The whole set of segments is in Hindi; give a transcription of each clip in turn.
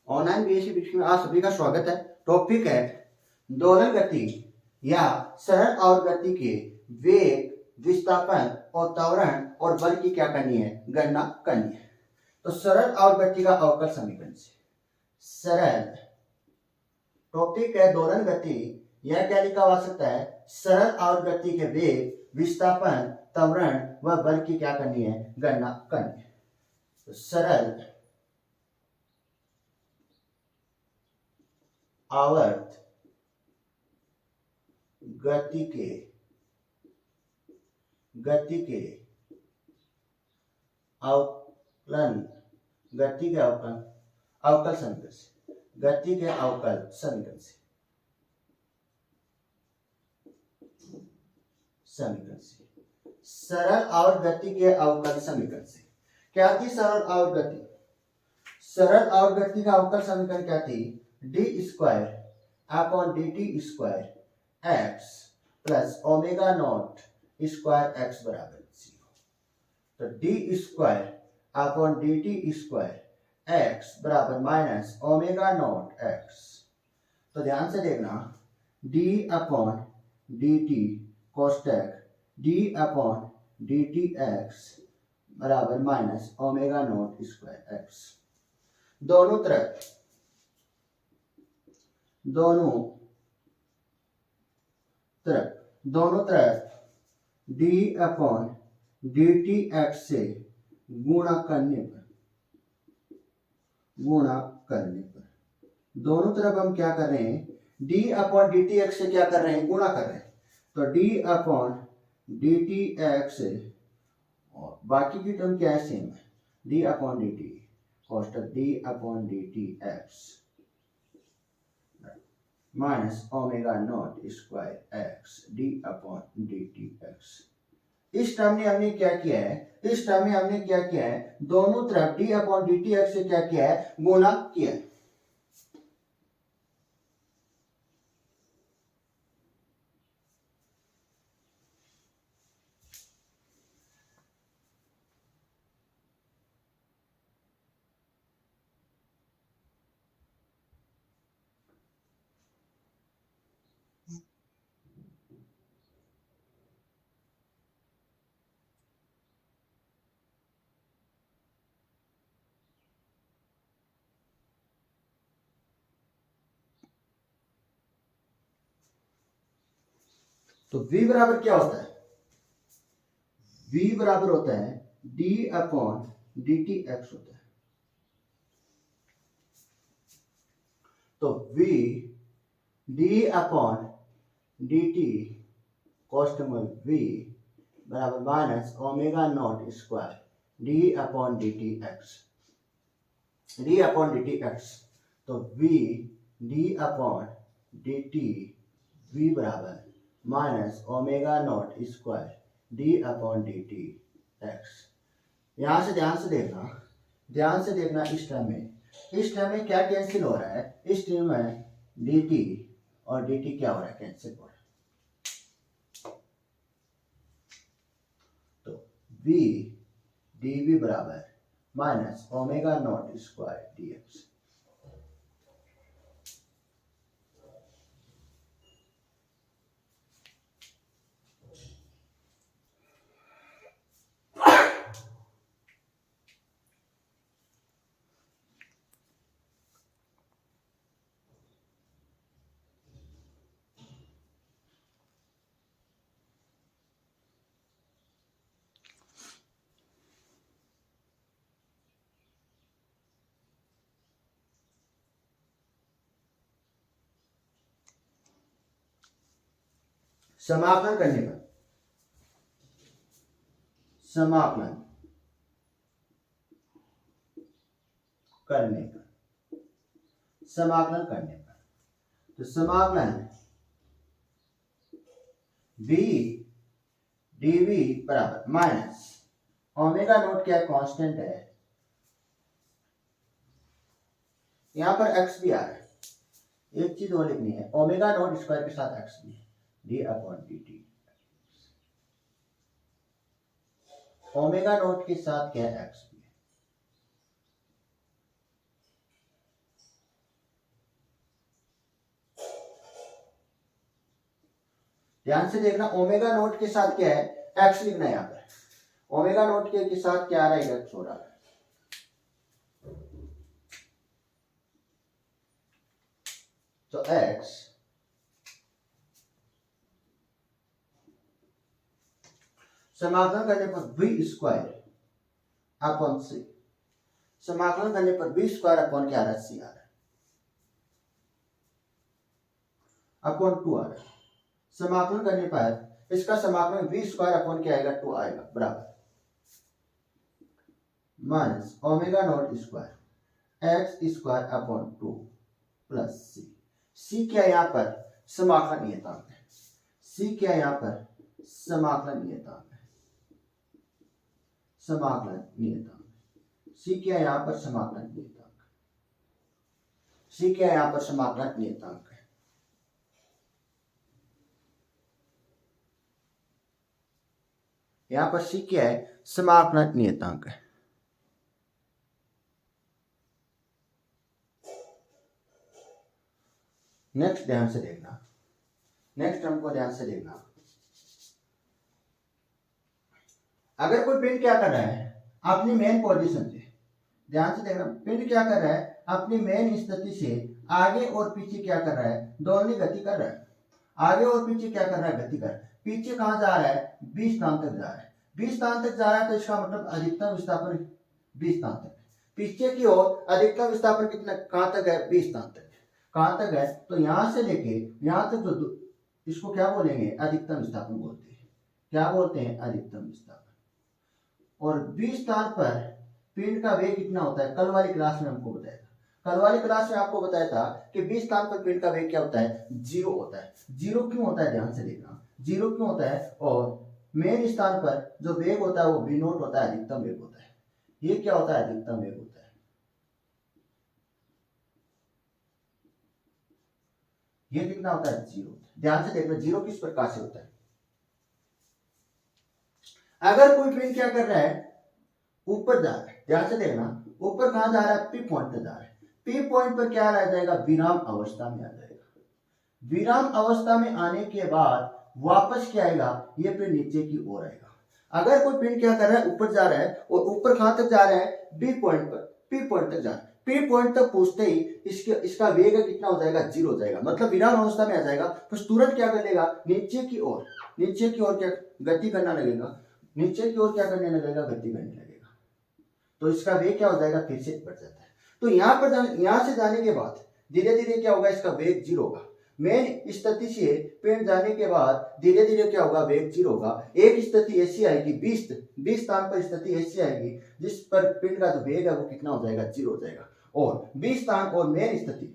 ऑनलाइन बीएससी विषय में आप सभी का स्वागत है। टॉपिक है दोलन गति या सरल और गति के वेग, विस्थापन और त्वरण और बल की क्या करनी है, गणना करनी है। तो सरल और गति का अवकल समीकरण से सरल टॉपिक है दोलन गति, यह क्या लिखा जा सकता है, सरल और गति के वेग, विस्थापन, त्वरण व बल की क्या करनी है, गणना करनी है। तो सरल आवर्त गति के अवकलन अवकल समीकरण से गति के अवकल समीकरण से सरल और गति के अवकल समीकरण से क्या थी सरल और गति का अवकल समीकरण क्या थी, d square upon d t square x plus omega naught square x बराबर 0। तो d square upon d t square x बराबर माइनस ओमेगा नॉट एक्स। तो ध्यान से देखना, डी अपॉन डी टी कोष्टक d upon d t x बराबर minus omega naught square x. दोनों तरफ d upon d t x से गुणा करने पर दोनों तरफ हम क्या कर रहे हैं, D upon d t x से क्या कर रहे हैं, गुणा कर रहे हैं। तो d upon d t x और बाकी की टर्म क्या है, सेम है, डी अपॉन डी टी कोष्टक d upon d t x minus omega naught square x d upon d t x. इस टर्म में हमने क्या किया है, दोनों तरफ d upon d t x से क्या किया है, गुणा किया है। तो v बराबर क्या होता है, v बराबर होता है d upon d t x होता है। तो v d upon d t कोष्टक v बराबर minus omega naught square d upon d t x. तो v d upon d t v बराबर minus omega naught square d upon d t x. यहां से ध्यान से देखना इस टर्म में क्या कैंसिल हो रहा है, इस टर्म में डी टी और डी टी क्या हो रहा है, कैंसिल हो रहा है। तो v डी वी बराबर minus omega naught square d x. समाकलन करने पर तो समाकलन v dv बराबर माइनस ओमेगा नोट क्या कांस्टेंट है, यहां पर x भी आ रहा है, एक चीज और लिखनी है, ओमेगा नोट स्क्वायर के साथ x भी है, d upon d T. Omega naught के साथ क्या है, x भी है। ध्यान से देखना, ओमेगा नोट के साथ क्या है, एक्स लिखना है यहाँ पर। ओमेगा नोट के साथ क्या आ रहा है, एक्स हो रहा है। तो एक्स समाकलन करने पर बी स्क्वायर अपॉन सी, समाकलन करने पर बी स्क्वायर अपॉन क्या आ रहा है, सी आ रहा है, अपॉन 2 आ रहा है। समाकलन करने पर इसका समाकलन बी स्क्वायर अपॉन क्या आएगा, 2 आएगा, बराबर minus omega naught square x square upon 2 plus C. C क्या यहाँ पर, समाकलन नियतांक है। सी क्या यहाँ पर, समाकलन नियतांक है, समाकलन नियतांक। सी क्या यहाँ पर, समाकलन नियतांक। सी क्या यहाँ पर, समाकलन नियतांक है। यहाँ पर सी क्या है, समाकलन नियतांक है। नेक्स्ट ध्यान से देखना, नेक्स्ट टर्म को ध्यान से देखना। अगर कोई पिंड क्या कर रहा है, अपनी मेन पोजीशन से, ध्यान से देखना, पिंड क्या कर रहा है, अपनी मेन स्थिति से आगे और पीछे क्या कर रहा है, दोनों गति कर रहा है। आगे और पीछे क्या कर रहा है, गति कर रहा है। पीछे कहां जा रहा है, 20 स्थान तक जा रहा है। 20 स्थान तक जा रहा है तो इसका मतलब अधिकतम विस्थापन 20 स्थान तक। पीछे की ओर अधिकतम विस्थापन कितना, कहां तक है, 20 स्थान तक। कहां तक है, तो यहां से लेके यहां तक, जो इसको क्या बोलेंगे, अधिकतम विस्थापन बोलते हैं। क्या बोलते हैं, अधिकतम विस्थापन। और 20 स्थान पर पिंड का वेग कितना होता है, कल वाली क्लास में हमको बताया था। कल वाली क्लास में आपको बताया था कि 20 स्थान पर पिंड का वेग क्या होता है, 0 होता है। 0 क्यों होता है, ध्यान से देखना, 0 क्यों होता है। और मेन स्थान पर जो वेग होता है वो v नोट होता है, अधिकतम वेग होता है। ये क्या होता है, अधिकतम वेग होता है। ये कितना होता है, 0। ध्यान से देखना, 0 किस प्रकार से होता है। अगर कोई पिंड क्या कर रहा है, ऊपर जा रहा है, ध्यान से देखना, ऊपर कहां जा रहा है, पी पॉइंट पे जा रहा है। पी पॉइंट पर क्या रह जाएगा, विराम अवस्था में आ जाएगा। विराम अवस्था में आने के बाद वापस क्या आएगा, ये पिंड नीचे की ओर आएगा। अगर कोई पिंड क्या कर रहा है, ऊपर जा रहा है, और ऊपर कहां तक जा रहा है, बी पॉइंट पर, पी पॉइंट तक जा रहा है। पी पॉइंट तक पहुंचते ही इसका वेग कितना हो जाएगा, 0 हो जाएगा, मतलब विराम अवस्था में आ जाएगा। तो तुरंत क्या कर लेगा, नीचे की ओर, नीचे की ओर क्या गति करना लगेगा, नीचे की ओर क्या करने लगेगा, गति करने लगेगा। तो इसका वेग क्या हो जाएगा, फिर से बढ़ जाता है। तो यहाँ पर यहां से जाने के बाद धीरे धीरे क्या होगा, इसका वेग 0 होगा। मेन स्थिति से पिंड जाने के बाद धीरे धीरे क्या होगा, वेग 0 होगा। एक स्थिति ऐसी आएगी, 20 स्थान पर स्थिति ऐसी आएगी जिस पर पिंड का जो वेग है वो कितना हो जाएगा, 0 हो जाएगा। और 20 स्थान और मेन स्थिति,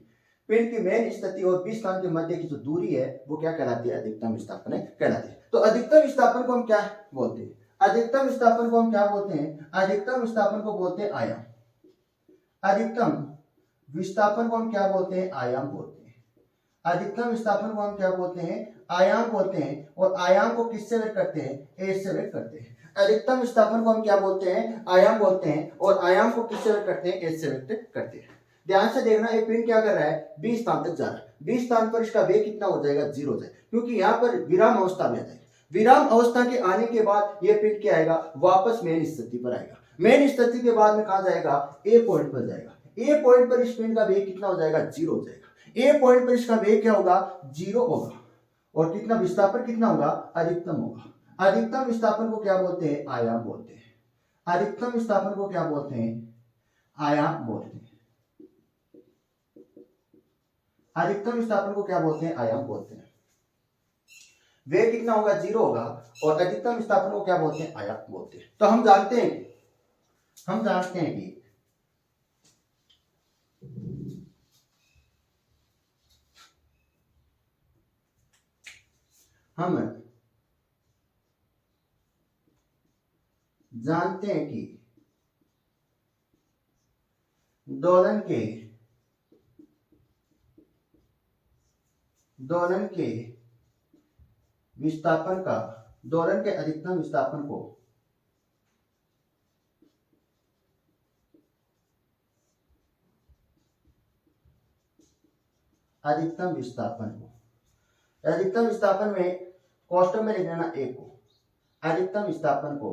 पिंड की मेन स्थिति और 20 स्थान के मध्य की जो दूरी है वो क्या कहलाती है, अधिकतम विस्थापन कहलाती है। तो अधिकतम विस्थापन को हम क्या बोलते हैं, अधिकतम विस्थापन को हम क्या बोलते हैं, अधिकतम विस्थापन को बोलते हैं आयाम। अधिकतम विस्थापन को हम क्या बोलते हैं, आयाम बोलते हैं। अधिकतम विस्थापन को हम क्या बोलते हैं, आयाम बोलते हैं। और आयाम को किससे व्यक्त करते हैं, एच से व्यक्त करते हैं। अधिकतम विस्थापन को हम क्या बोलते हैं, आयाम बोलते हैं। और आयाम को किससे व्यक्त करते हैं, एच से व्यक्त करते हैं। ध्यान से देखना, एक पिंड क्या कर रहा है, 20 स्थान तक जा रहा है। 20 स्थान पर इसका वेग कितना हो जाएगा, 0 हो जाएगा, क्योंकि यहाँ पर विराम अवस्था में आ जाएगा। विराम अवस्था के आने के बाद यह पिंड क्या आएगा, वापस मेन स्थिति पर आएगा। मेन स्थिति के बाद में कहा जाएगा, ए पॉइंट पर जाएगा। ए पॉइंट पर इस पिंड का वेग कितना हो जाएगा, 0 हो जाएगा। ए पॉइंट पर इसका वेग क्या होगा, 0 होगा। और कितना विस्थापन कितना होगा, अधिकतम होगा। अधिकतम विस्थापन को क्या बोलते हैं, आयाम बोलते हैं। अधिकतम विस्थापन को क्या बोलते हैं, आयाम बोलते हैं। अधिकतम विस्थापन को क्या बोलते हैं, आयाम बोलते हैं। वेग कितना होगा, 0 होगा। और अधिकतम विस्थापन को क्या बोलते हैं, आयाम बोलते हैं। तो हम जानते हैं कि हम जानते हैं कि दोलन के विस्थापन का, दोलन के अधिकतम विस्थापन को अधिकतम विस्थापन में कोष्टक में लिख देना ए को, अधिकतम विस्थापन को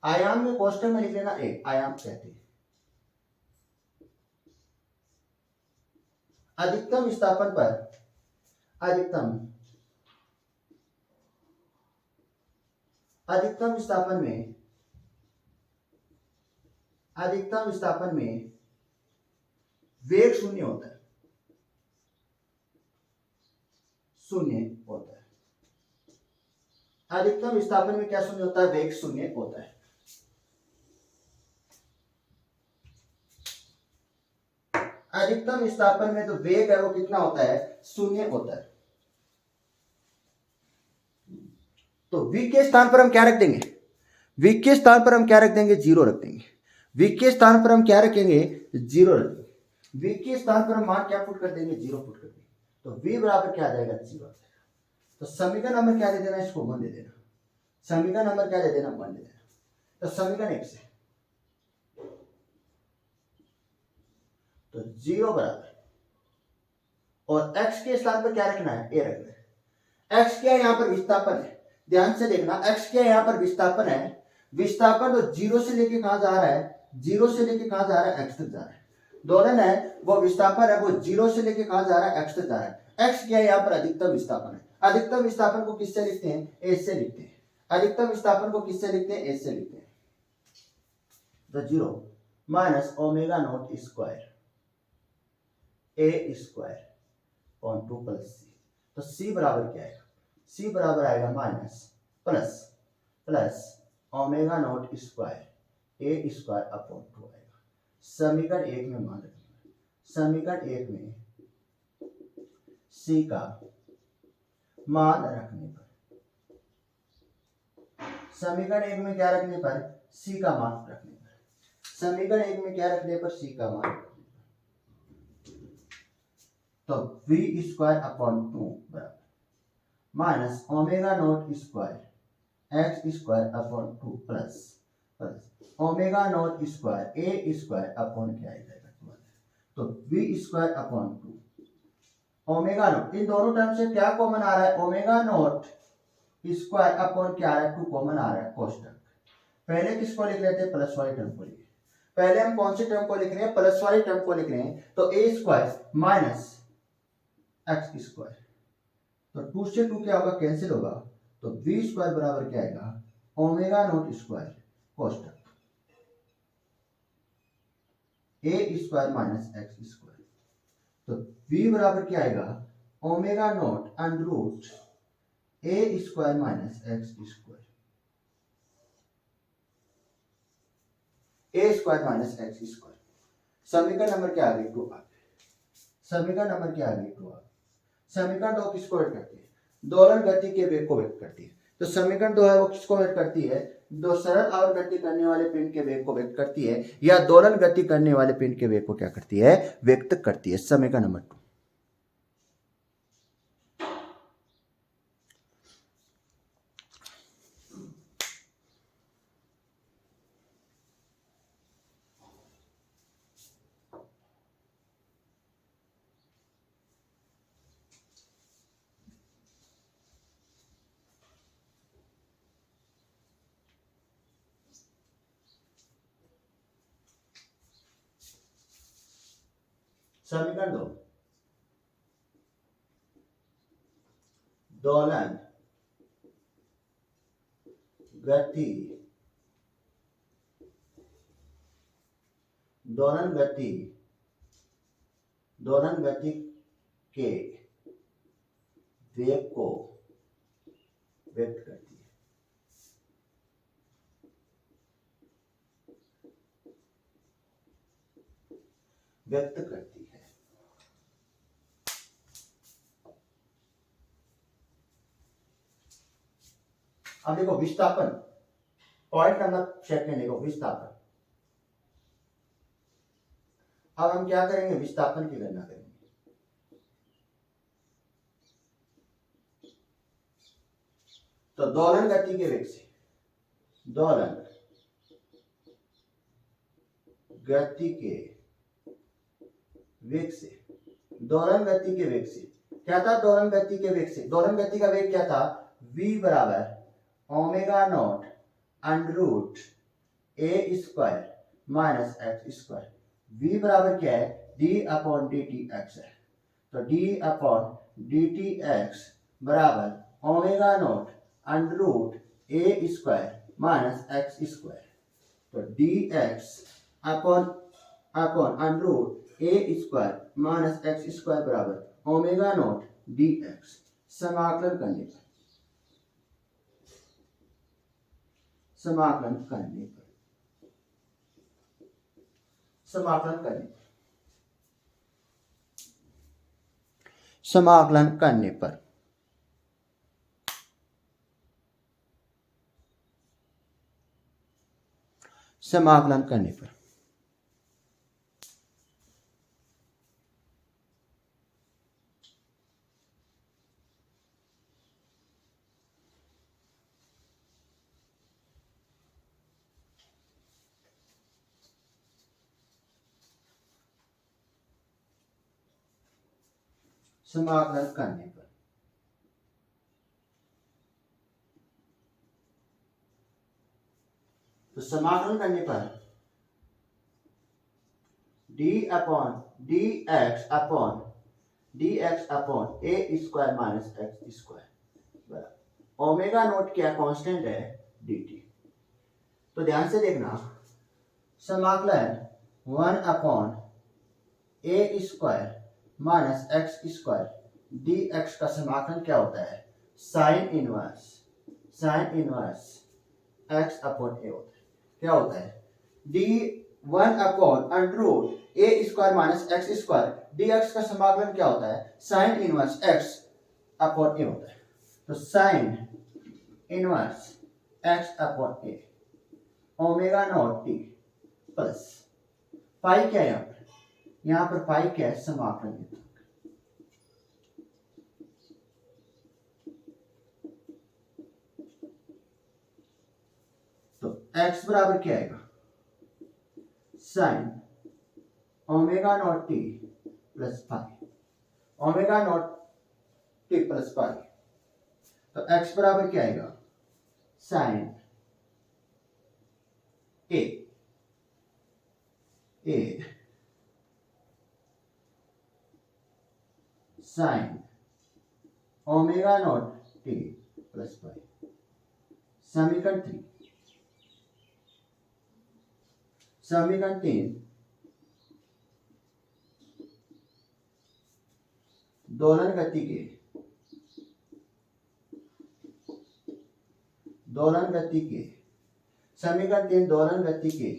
आयाम में कोष्टक में लिख लेना ए, आयाम कहते हैं। अधिकतम विस्थापन पर अधिकतम विस्थापन में वेग शून्य होता है, अधिकतम विस्थापन में क्या शून्य होता है, वेग शून्य होता है। अधिकतम विस्थापन में तो वेग है वो कितना होता है, शून्य होता है। तो v के स्थान पर हम क्या रख देंगे, v के स्थान पर हम क्या रख देंगे, जीरो रख देंगे। v के स्थान पर हम क्या रखेंगे, जीरो रख देंगे। v के स्थान पर हम मान क्या पुट कर देंगे, जीरो पुट कर देंगे। तो v बराबर क्या आ जाएगा, जीरो आ जाएगा। तो समीकरण नंबर क्या दे देना, इसको 1 दे देना। समीकरण नंबर क्या दे देना, 1 दे देना। तो समीकरण 1 से तो 0 बराबर, और x के स्थान पर क्या रखना है, a रखना है। x क्या है, यहाँ पर विस्थापन है, ध्यान से देखना। x क्या है, यहाँ पर विस्थापन है। विस्थापन तो 0 से लेके कहां जा रहा है, 0 से लेके कहां जा रहा है, x तक जा रहा है। दोलन है वो विस्थापन है, वो 0 से लेके कहां जा रहा है, x तक जा रहा है। x क्या है, यहाँ पर अधिकतम विस्थापन है। अधिकतम विस्थापन को किससे लिखते हैं, a से लिखते हैं। अधिकतम विस्थापन को किससे लिखते हैं, a से लिखते हैं। तो 0 minus omega naught square a square upon 2 plus c। तो c बराबर क्या आएगा, c बराबर आएगा minus plus omega naught square a square upon 2 आएगा। समीकरण 1 में मान रखेंगे, समीकरण 1 में c का मान रखने पर, समीकरण 1 में क्या रखने पर, c का मान रखने पर, समीकरण 1 में क्या रखने पर, c का मान। तो v स्क्वायर अपॉन 2 बराबर minus omega naught square x square upon 2 plus omega naught square a square upon क्या आ जाएगा, 2। तो v square upon 2 omega naught, इन दोनों टर्म से क्या कॉमन आ रहा है, ओमेगा नॉट स्क्वायर अपॉन क्या आ रहा है, 2 कॉमन आ रहा है, कोष्टक। पहले किसको लिख लेते हैं, प्लस वाले टर्म को लिखे। पहले हम कौन से टर्म को लिख रहे हैं, प्लस वाले टर्म को लिख रहे हैं। तो a square minus x square, तो 2 से 2 क्या होगा, कैंसिल होगा। तो v स्क्वायर बराबर क्या आएगा, ओमेगा नॉट स्क्वायर कोष्टक a square minus x square. तो v बराबर क्या आएगा, omega naught under root a square minus x square, a square minus x square. समीकरण नंबर क्या आ गई, 2 आ गई। समीकरण नंबर क्या आ गई, 2 आ गई। समीकरण 2 किसको व्यक्त करती है, दोलन गति के वेग को व्यक्त करती है। तो समीकरण 2 है वो किसको व्यक्त करती है, दो सरल आवर्त गति करने वाले पिंड के वेग को व्यक्त करती है, या दोलन गति करने वाले पिंड के वेग को क्या करती है, व्यक्त करती है। समीकरण नंबर 2। समीकरण 2, दोलन गति के वेग को व्यक्त करती है। अब देखो विस्थापन, पॉइंट नंबर सेकंड देखो विस्थापन। अब हम क्या करेंगे, विस्थापन की गणना करेंगे। तो दोलन गति के वेग से, दोलन गति के वेग से दोलन गति के वेग से। क्या था दोलन गति के वेग से? दोलन गति का वेग क्या था? v बराबर omega naught under root a square minus x square. v बराबर क्या है? d upon d t x है। तो d upon d t x बराबर omega naught under root a square minus x square. तो d x upon under root a square minus x square बराबर ओमेगा नॉट डी एक्स। समाकलन करने पर समाकलन करने पर समाकलन करने पर समाकलन करने पर समाकलन करने पर समाकलन करने पर तो समाकलन करने पर d x upon a square minus x square omega naught क्या कांस्टेंट है? D t. तो ध्यान से देखना, समाकलन 1 upon a square minus x square d x का समाकलन क्या होता है? Sine inverse x upon a होता है। क्या होता है? D 1 upon under root a square minus x square d x का समाकलन क्या होता है? Sine inverse x upon a होता है। तो साइन इनवर्स एक्स अपॉन ए omega naught T plus pi क्या है यहाँ पर पाई क्या है? समाकलन। तो x बराबर क्या आएगा? Sine omega naught T plus pi, omega naught T plus pi. तो x बराबर क्या आएगा? Sine A sine omega naught T plus pi. समीकरण 3 दोलन गति के समीकरण 3 दोलन गति के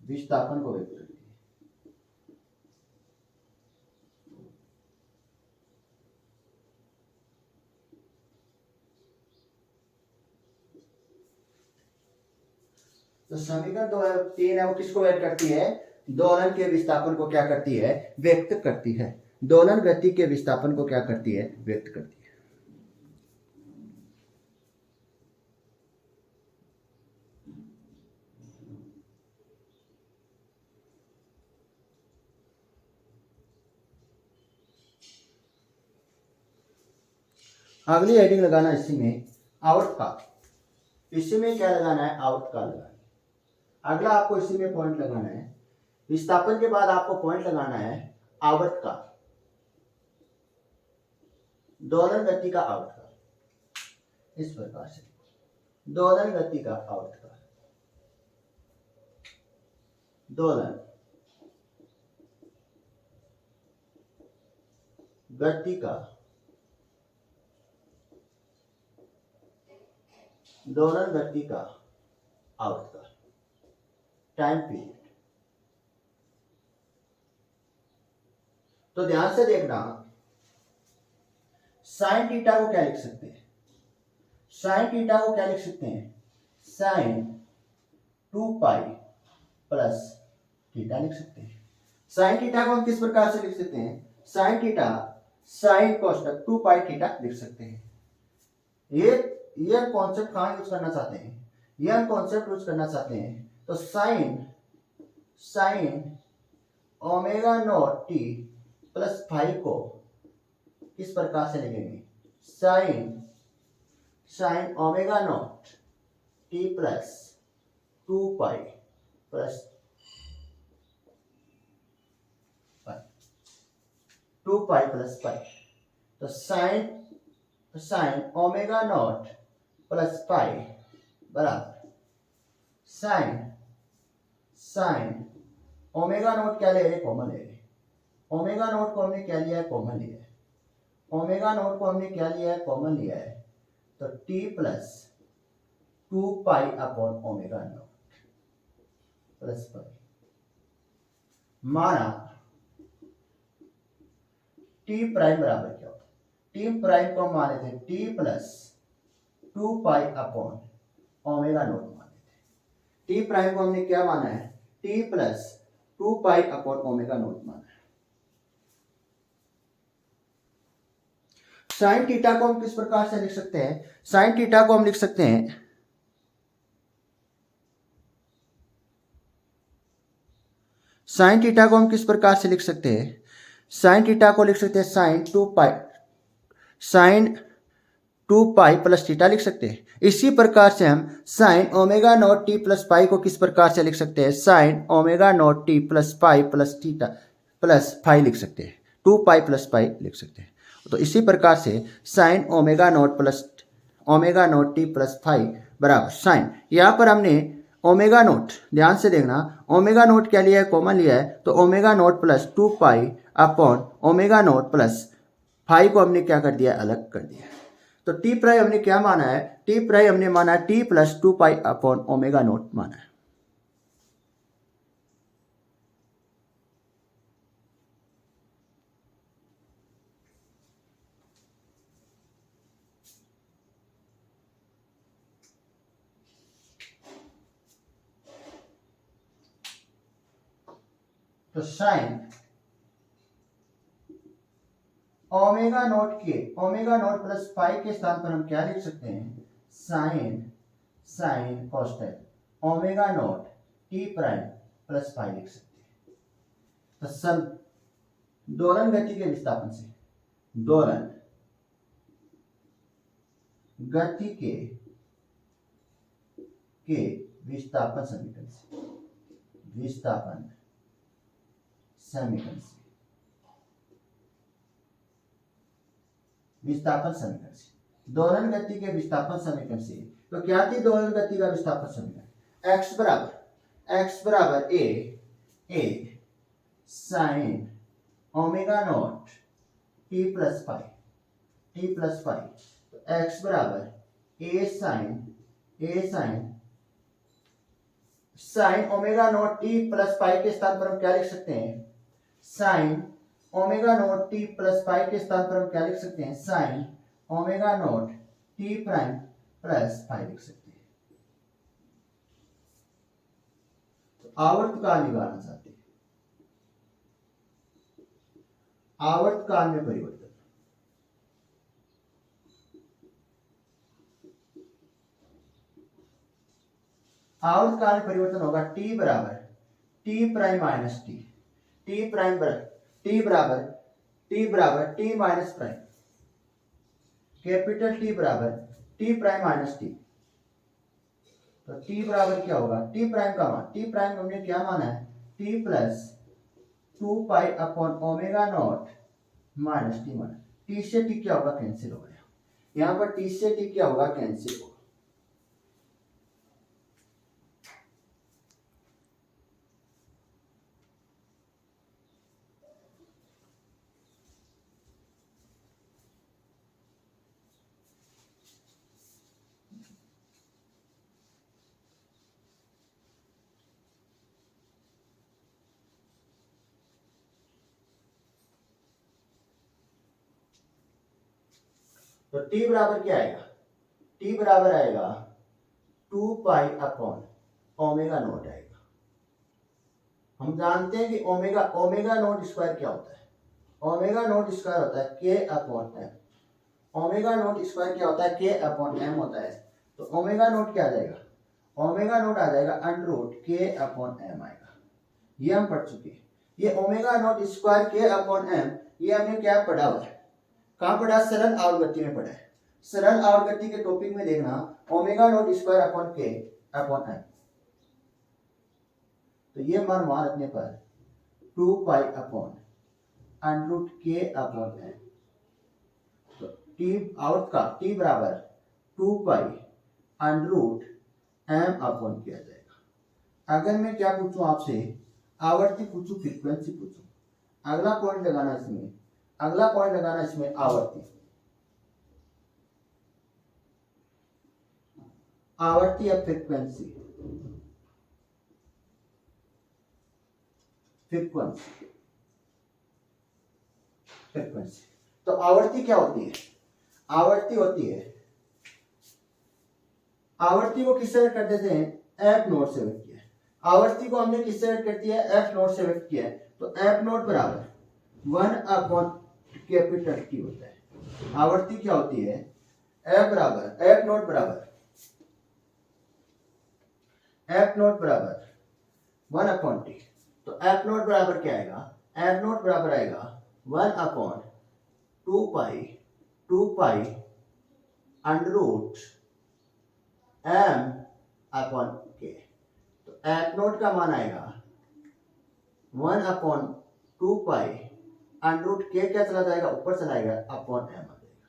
विस्थापन को व्यक्त करती है। तो समीकरण 3 है वो किसको व्यक्त करती है? दोलन के विस्थापन को क्या करती है? व्यक्त करती है। दोलन गति के विस्थापन को क्या करती है? व्यक्त करती है। अगली हेडिंग लगाना इसी में आउट का। इसी में क्या लगाना है? आउट का लगाना है। अगला आपको इसी में पॉइंट लगाना है। विस्थापन के बाद आपको पॉइंट लगाना है आवर्त का, दोलन गति का आवर्त का। इस प्रकार से दोलन गति का आवर्त का, दोलन गति का, दोलन गति का आवर्त का टाइम पीरियड। तो ध्यान से देखना, साइन थीटा को क्या लिख सकते हैं? साइन थीटा को क्या लिख सकते हैं? साइन 2 पाई प्लस थीटा लिख सकते हैं। साइन थीटा को हम किस प्रकार से लिख सकते हैं? साइन थीटा साइन कोष्टक 2 पाई थीटा लिख सकते हैं। ये कॉन्सेप्ट कहां यूज करना चाहते हैं? ये हम कॉन्सेप्ट यूज करना चाहते हैं। तो sine omega naught T plus five को किस प्रकार से लिखेंगे, sine omega naught T plus 2 pi plus 2 pi plus pi. तो sine omega naught plus pi बराबर साइन ओमेगा नॉट क्या ले रहे, कॉमन ले रहे। ओमेगा नॉट को हमने क्या लिया है, कॉमन लिया है। ओमेगा नॉट को हमने क्या लिया है, कॉमन लिया है। तो T plus 2 pi upon omega naught plus पाई, माना टी प्राइम बराबर क्या होता है, टी प्राइम को हम मान लेते हैं T plus 2 pi upon omega naught मान लेते हैं। टी प्राइम को हमने क्या माना है, t plus 2 pi upon omega naught माना है। साइन थीटा को हम किस प्रकार से लिख सकते हैं, साइन थीटा को हम लिख सकते हैं साइन थीटा को हम किस प्रकार से लिख सकते हैं, साइन थीटा को लिख सकते हैं साइन 2 पाई प्लस थीटा लिख सकते हैं। इसी प्रकार से हम sine omega naught T plus pi को किस प्रकार से लिख सकते हैं, sine omega naught T plus pi plus theta plus phi लिख सकते हैं, 2 पाई प्लस पाई लिख सकते हैं। तो इसी प्रकार से sine omega naught T plus phi बराबर साइन, यहाँ पर हमने ओमेगा नोट, ध्यान से देखना, ओमेगा नोट क्या लिया है, कॉमन लिया है। तो omega naught plus 2 pi upon omega naught plus phi को हमने क्या कर दिया, अलग कर दिया। तो टी प्राइम हमने क्या माना है, टी प्राइम हमने माना है t plus 2 pi upon omega naught माना है। तो sine omega naught plus phi के स्थान पर हम क्या लिख सकते हैं, sine constant omega naught t prime plus phi लिख सकते हैं। तो सम दोलन गति के विस्थापन से, दोलन गति के विस्थापन समीकरण से दोलन गति के विस्थापन समीकरण से। तो क्या थी दोलन गति का विस्थापन समीकरण, x बराबर a sine omega naught T plus phi. तो x बराबर a sine omega naught T plus phi के स्थान पर हम क्या लिख सकते हैं, sine omega naught T plus phi के स्थान पर हम क्या लिख सकते हैं, sine omega naught t prime plus phi लिख सकते हैं। तो आवर्तकाल निकालना चाहते हैं, आवर्तकाल में परिवर्तन, आवर्तकाल में परिवर्तन होगा टी बराबर टी प्राइम माइनस टी बराबर T minus prime, capital T बराबर टी प्राइम माइनस टी। तो टी बराबर क्या होगा, टी प्राइम का मान, टी प्राइम हमने क्या माना है, t plus 2 pi upon omega naught minus T माना। टी से टी क्या होगा, कैंसिल हो गया, यहाँ पर टी से टी क्या होगा, कैंसिल होगा। तो t बराबर क्या आएगा, t बराबर आएगा 2 पाई अपॉन ओमेगा नॉट आएगा। हम जानते हैं कि ओमेगा नॉट स्क्वायर क्या होता है, ओमेगा नॉट स्क्वायर होता है k upon m। Omega naught square क्या होता है, k अपॉन m होता है। तो ओमेगा नॉट क्या आ जाएगा, ओमेगा नॉट आ जाएगा under root k upon m आएगा, ये हम पढ़ चुके हैं। ये omega naught square K upon M, ये हमने क्या पढ़ा हुआ है, कहाँ पढ़ा, सरल आवृत्ति में पढ़ा है। सरल आवृत्ति के टॉपिक में देखना, omega naught square upon K upon M, तो ये मान वहां रखने पर 2 pi upon under root K upon M, तो टी आवर्त का टी बराबर 2 pi under root M upon किया जाएगा। अगर मैं क्या पूछूं आपसे, आवर्ती पूछूं, फ्रीक्वेंसी पूछूं, अगला पॉइंट लगाना इसमें, अगला पॉइंट लगाना इसमें आवर्ती, आवर्ती या फ्रीक्वेंसी, फ्रीक्वेंसी, फ्रीक्वेंसी। तो आवर्ती क्या होती है, आवर्ती होती है, आवर्ती को किससे व्यक्त कर देते हैं, एफ नोट से व्यक्त किया है। आवर्ती को हमने किससे व्यक्त कर दिया है, एफ नोट से व्यक्त किया है, तो एफ नोट बराबर 1 अपॉन कैपिटल टी होता है। आवर्ती क्या होती है, एफ बराबर, एफ नोट बराबर, एफ नोट बराबर 1 अपॉन टी, तो एफ नोट बराबर क्या आएगा, एफ नोट बराबर आएगा 1 upon 2 pi under root M upon K, तो एफ नोट का मान आएगा 1 अपॉन 2 पाई अंडर रूट के, क्या चला जाएगा, ऊपर चला जाएगा, अपॉन एम आ जाएगा।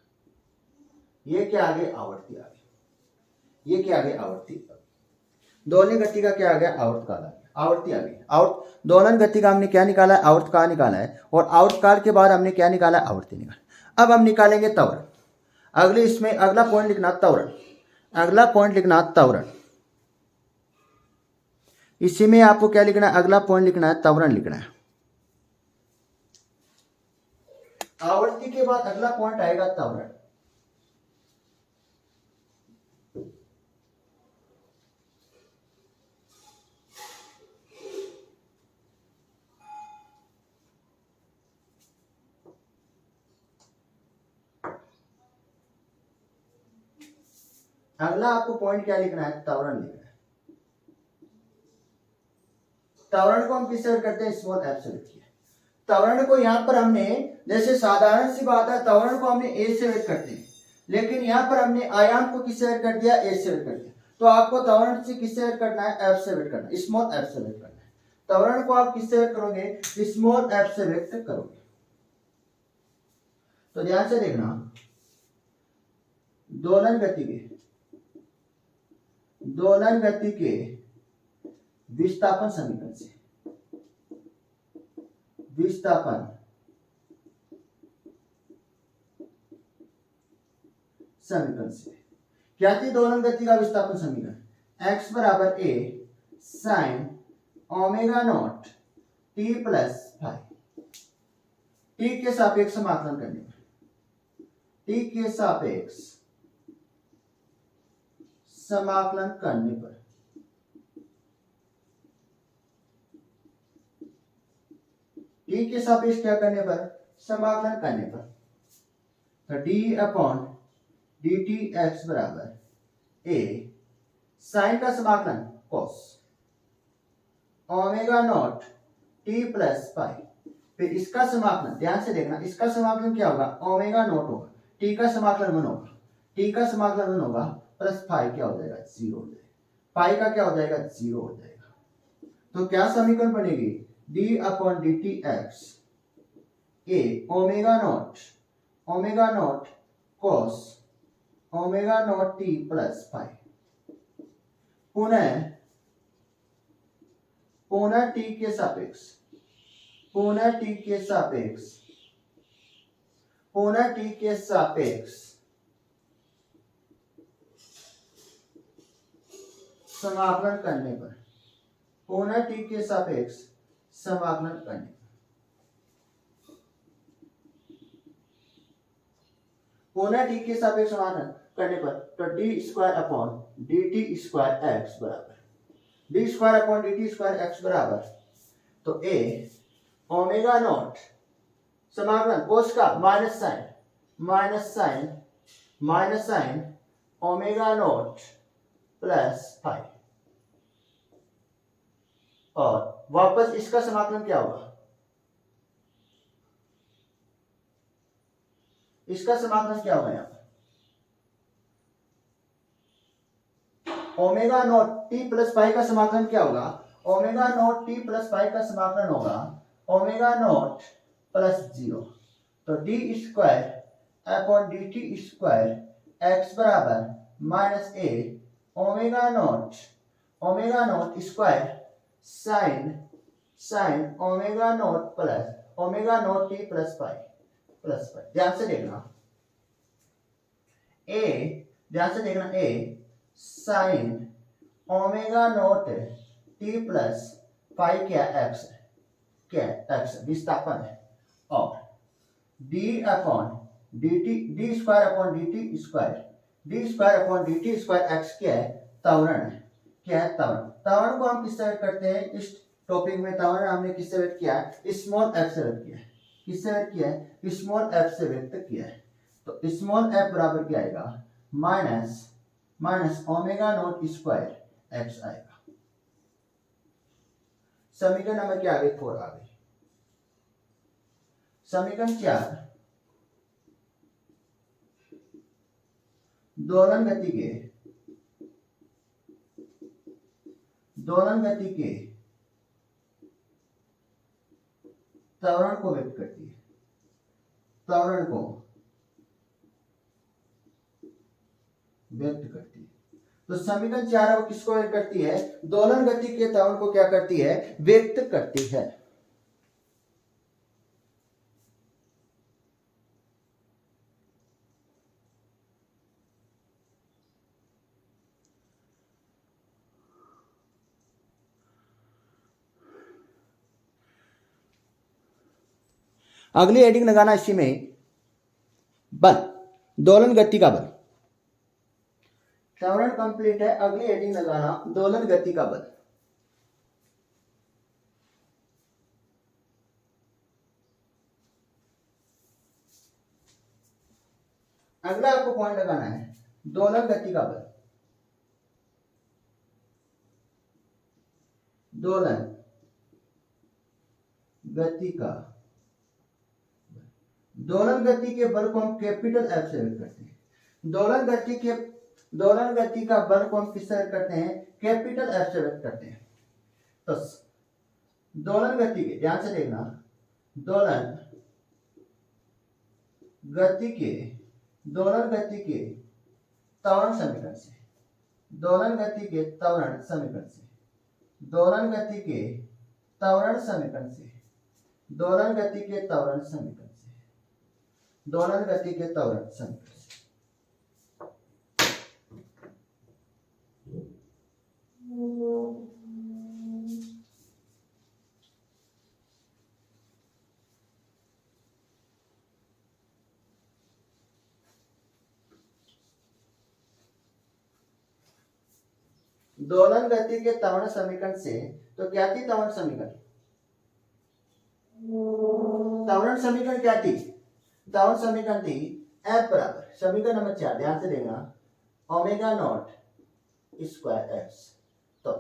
ये क्या आगे, आवर्ती आ गई, ये क्या आगे, आवर्ती। दोलन गति का क्या आ गया, आवर्त काल आ गया, आवर्ती आ गई। आवर्त दोलन गति का हमने क्या निकाला है, आवर्त काल निकाला है, और आवर्त काल के बाद हमने क्या निकाला, आवर्ती निकाला। अब हम निकालेंगे त्वरण। अगले इसमें अगला पॉइंट लिखना त्वरण, अगला पॉइंट लिखना त्वरण। इसी में आपको क्या लिखना है, अगला पॉइंट लिखना है, त्वरण लिखना है। आवर्ती के बाद अगला पॉइंट आएगा त्वरण। अगला आपको पॉइंट क्या लिखना है, त्वरण लिखना है। त्वरण को हम किससे व्यक्त करते हैं, स्मॉल एफ से व्यक्त किया। त्वरण को यहां पर हमने, जैसे साधारण सी बात है, त्वरण को हमने ए से व्यक्त करते हैं, लेकिन यहां पर हमने आयाम को किससे व्यक्त कर दिया, ए से व्यक्त कर दिया। तो आपको त्वरण से किससे व्यक्त करना है, एफ से व्यक्त करना है, स्मॉल एफ से व्यक्त करना है। त्वरण को आप किससे व्यक्त करोगे, स्मॉल एफ से व्यक्त करोगे। तो ध्यान से देखना, दोलन गति के विस्थापन समीकरण से, विस्थापन समीकरण से क्या थी, दोलन गति का विस्थापन समीकरण, x बराबर a sign omega not t plus five, t के सापेक्ष समाकलन करने पर, t के सापेक्ष समाकलन करने पर, t के सापेक्ष क्या करने पर, समाकलन करने पर, तो d upon d t x बराबर a साइन का समाकलन cos omega naught t plus pi, फिर इसका समाकलन, ध्यान से देखना, इसका समाकलन क्या होगा, ओमेगा नॉट होगा, t का समाकलन 1 होगा, t का समाकलन 1 होगा, प्लस फाई क्या हो जाएगा, 0 हो जाएगा, पाई का क्या हो जाएगा, 0 हो जाएगा। तो क्या समीकरण बनेगी, d upon d t x A omega not cos omega naught t plus five, पुनः t के सापेक्ष, पुनः t के सापेक्ष समाकलन करने पर, पुनः t के सापेक्ष समाकलन करने पर, पुनः t के सापेक्ष समाकलन करने पर, तो d square upon d t square x बराबर, d square upon d t square x बराबर, तो a ओमेगा नॉट समाकलन कोस का minus sine omega naught plus five, और वापस इसका समाकलन क्या होगा, इसका समाकलन क्या होगा यहाँ पर, omega naught T plus pi का समाकलन क्या होगा, omega naught T plus pi का समाकलन होगा ओमेगा नॉट प्लस 0। तो d square upon d t square x बराबर minus a omega naught square sine omega naught T plus pi. ध्यान से देखना a sine omega naught T plus pi क्या एक्स विस्थापन है, और d square upon d square x क्या है, त्वरण है। त्वरण को हम किससे व्यक्त करते हैं, इस टॉपिक में त्वरण हमने किससे व्यक्त किया है, स्मॉल एफ से व्यक्त किया है। किससे व्यक्त किया है, स्मॉल एफ से व्यक्त किया है। तो स्मॉल एफ बराबर क्या आएगा, minus omega naught square x आएगा। समीकरण नंबर क्या आ गई, 4 आ गई। समीकरण 4, दोलन गति के त्वरण को व्यक्त करती है। तो समीकरण 4 वो किसको व्यक्त करती है, दोलन गति के त्वरण को क्या करती है, व्यक्त करती है। अगली हेडिंग लगाना इसी में, बल, दोलन गति का बल। त्वरण कंप्लीट है, अगली हेडिंग लगाना दोलन गति का बल। अगला आपको पॉइंट लगाना है दोलन गति का बल। दोलन गति के बल को हम कैपिटल एफ से व्यक्त करते हैं। दोलन गति का बल को हम किससे व्यक्त करते हैं, कैपिटल एफ से व्यक्त करते हैं। तो दोलन गति के, ध्यान से देखना, दोलन गति के त्वरण समीकरण से, दोलन गति के त्वरण समीकरण से, दोलन गति के त्वरण समीकरण से, दोलन गति के त्वरण समीकरण से, दोलन गति के त्वरण समीकरण से। दोलन गति के त्वरण समीकरण से, तो क्या थी त्वरण समीकरण? त्वरण समीकरण क्या थी? त्वरण समीकरण थी F बराबर, समीकरण नंबर 4 ध्यान से देखना, ओमेगा नॉट स्क्वायर एक्स। तो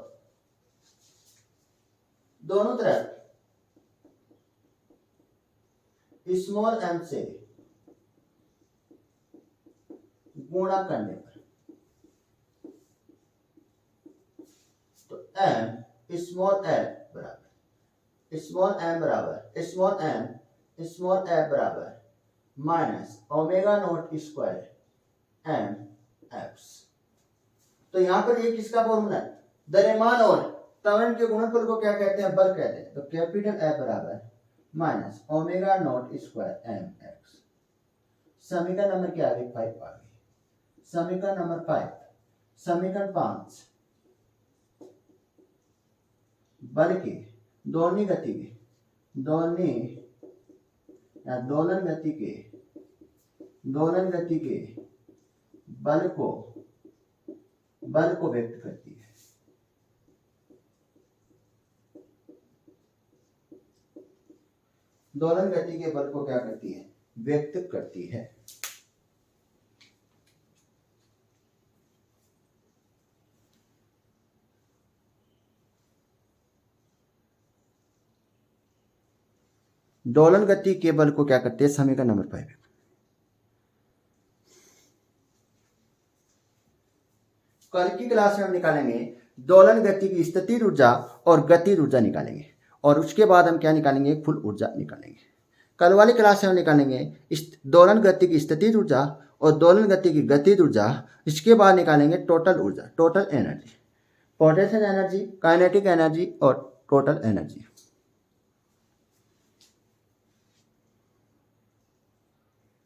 दोनों तरफ स्मॉल m से गुणा करने पर, तो m स्मॉल f बराबर minus omega naught square m x. तो यहां पर ये किसका फॉर्मूला है? द्रव्यमान और त्वरण के गुणनफल को क्या कहते हैं? बल कहते हैं। तो कैपिटल F बराबर minus omega naught square m x. समीकरण नंबर क्या आ गई? 5 आ गई। समीकरण नंबर 5, समीकरण 5 बल के दोलन गति के बल को व्यक्त करती है। दोलन गति के बल को क्या करती है? व्यक्त करती है। दोलन गति के बल को क्या करते हैं? समीकरण नंबर 5। कल की क्लास में हम निकालेंगे दोलन गति की स्थिर ऊर्जा और गतिज ऊर्जा निकालेंगे, और उसके बाद हम क्या निकालेंगे, फुल ऊर्जा निकालेंगे। कल वाली क्लास में हम निकालेंगे दोलन गति की स्थिर ऊर्जा और दोलन गति की गतिज ऊर्जा। इसके बाद निकालेंगे टोटल ऊर्जा, total energy, potential energy, kinetic energy और टोटल एनर्जी।